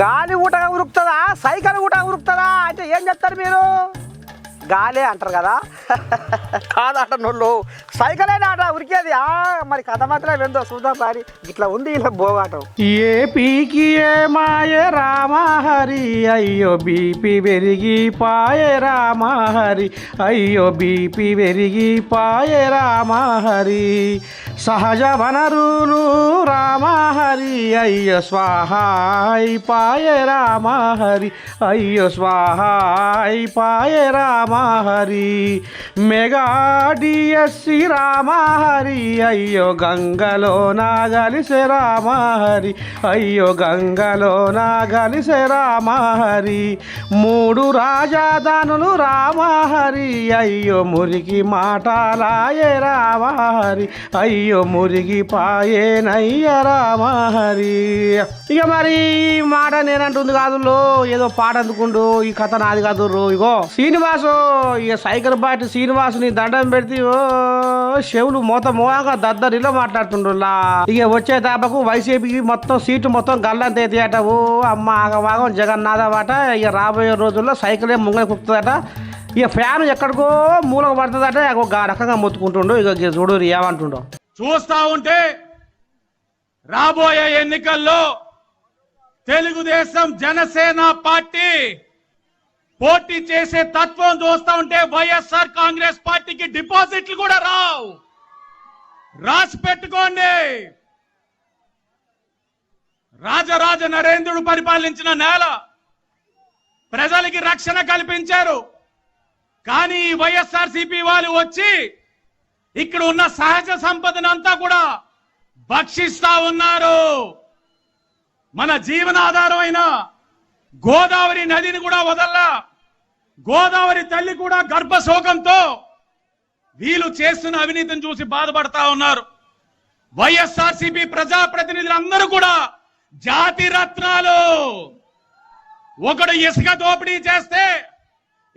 గాలి ఊటగా ఉరుకుతుందా సైకిల్ ఊటగా ఉరుకుతుందా అంటే ఏం చెప్తారు మీరు? గాలే అంటారు కదా. కాదట నోళ్ళు సైకిలేనా అట ఉరికేది. మరి కథ మాత్రం వెందో చూద్దాం సారి. ఇట్లా ఉంది ఇలా బోగాటం. ఏ పీకి ఏ మాయ రామహరి అయ్యో బీపీ పెరిగి పాయ రామహరి అయ్యో బీపీ పెరిగి పాయ రామహరి సహజ వనరులు రామహరి అయ్యో స్వాహాయ్ పాయ రామహరి అయ్యో స్వాహాయ్ పాయ రామహరి మెగా డిఎస్సి రామహరి అయ్యో గంగలో నాగలిసే రామహరి అయ్యో గంగలో నాగలిసే రామహరి మూడు రాజధానులు రామహరి అయ్యో మురికి మాటలాయే రామహరి అయ్యో మురిగి పాయేనయ్య రామహరి. ఇక మరి ఈ మాట నేనంటుంది కాదు, ఏదో పాట అందుకుండు, ఈ కథ నాది కాదు. ఇగో శ్రీనివాసు, ఇక సైకిల్ బాటి శ్రీనివాసుని దండం పెడితే చెవులు మోగా దద్దరిలో మాట్లాడుతుండ్రులా. ఇక వచ్చే దాపకు వైసీపీకి మొత్తం సీటు మొత్తం గల్లంత ఎత్తియట. ఓ అమ్మ ఆగమాగం జగన్నాథ మాట. ఇక రాబోయే రోజుల్లో సైకిలే ముంగని కుక్కుతుందట. ఇక ఫ్యాన్ ఎక్కడికో మూలకు పడుతుందట. ఒక రకంగా మొత్తుకుంటుండు. ఇక చూడు ఏమంటుండో. చూస్తా ఉంటే రాబోయే ఎన్నికల్లో తెలుగుదేశం జనసేన పార్టీ పోటీ చేసే తత్వం చూస్తా ఉంటే వైఎస్ఆర్ కాంగ్రెస్ పార్టీకి డిపాజిట్లు కూడా రావు. రాసి పెట్టుకోండి. రాజరాజ నరేంద్రుడు పరిపాలించిన నేల, ప్రజలకి రక్షణ కల్పించారు. కానీ ఈ వైఎస్ఆర్సీపీ వాళ్ళు వచ్చి ఇక్కడ ఉన్న సహజ సంపదనంతా కూడా భక్షిస్తా ఉన్నారు. మన జీవనాధారమైన గోదావరి నదిని కూడా వదల్లా. గోదావరి తల్లి కూడా గర్భశోకంతో వీళ్ళు చేస్తున్న అవినీతిని చూసి బాధపడతా ఉన్నారు. వైఎస్ఆర్సీపీ ప్రజాప్రతినిధులందరూ కూడా జాతి రత్నాలు. ఒకడు ఇసుక దోపిడీ చేస్తే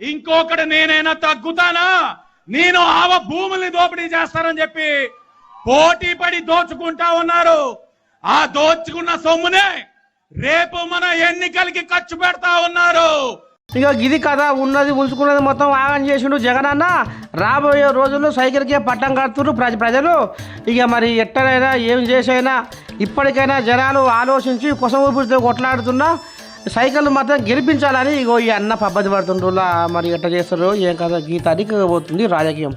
ఇంకొకడు నేనైనా తగ్గుతానా, నేను ఆవ భూముల్ని దోపిడీ చేస్తానని చెప్పి పోటీ పడి దోచుకుంటా ఉన్నారు. ఆ దోచుకున్న సొమ్మునే రేపు మన ఎన్నికలకి ఖర్చు పెడతా ఉన్నారు. ఇక ఇది కథ. ఉన్నది ఉంచుకున్నది మొత్తం ఆగం చేసిండు జగనన్న. రాబోయే రోజుల్లో సైకిల్కే పట్టం కడుతున్నారు ప్రజలు. ఇక మరి ఎట్టనైనా ఏం చేసైనా ఇప్పటికైనా జనాలు ఆలోచించి కొసం ఊపిరితో కొట్లాడుతున్నా సైకిల్ మాత్రం గెలిపించాలని ఇగో ఈ అన్న పద్ధతి పడుతుండ్రులా. మరి ఎట్ట చేస్తారో ఏం కదా. గీతానికి పోతుంది రాజకీయం.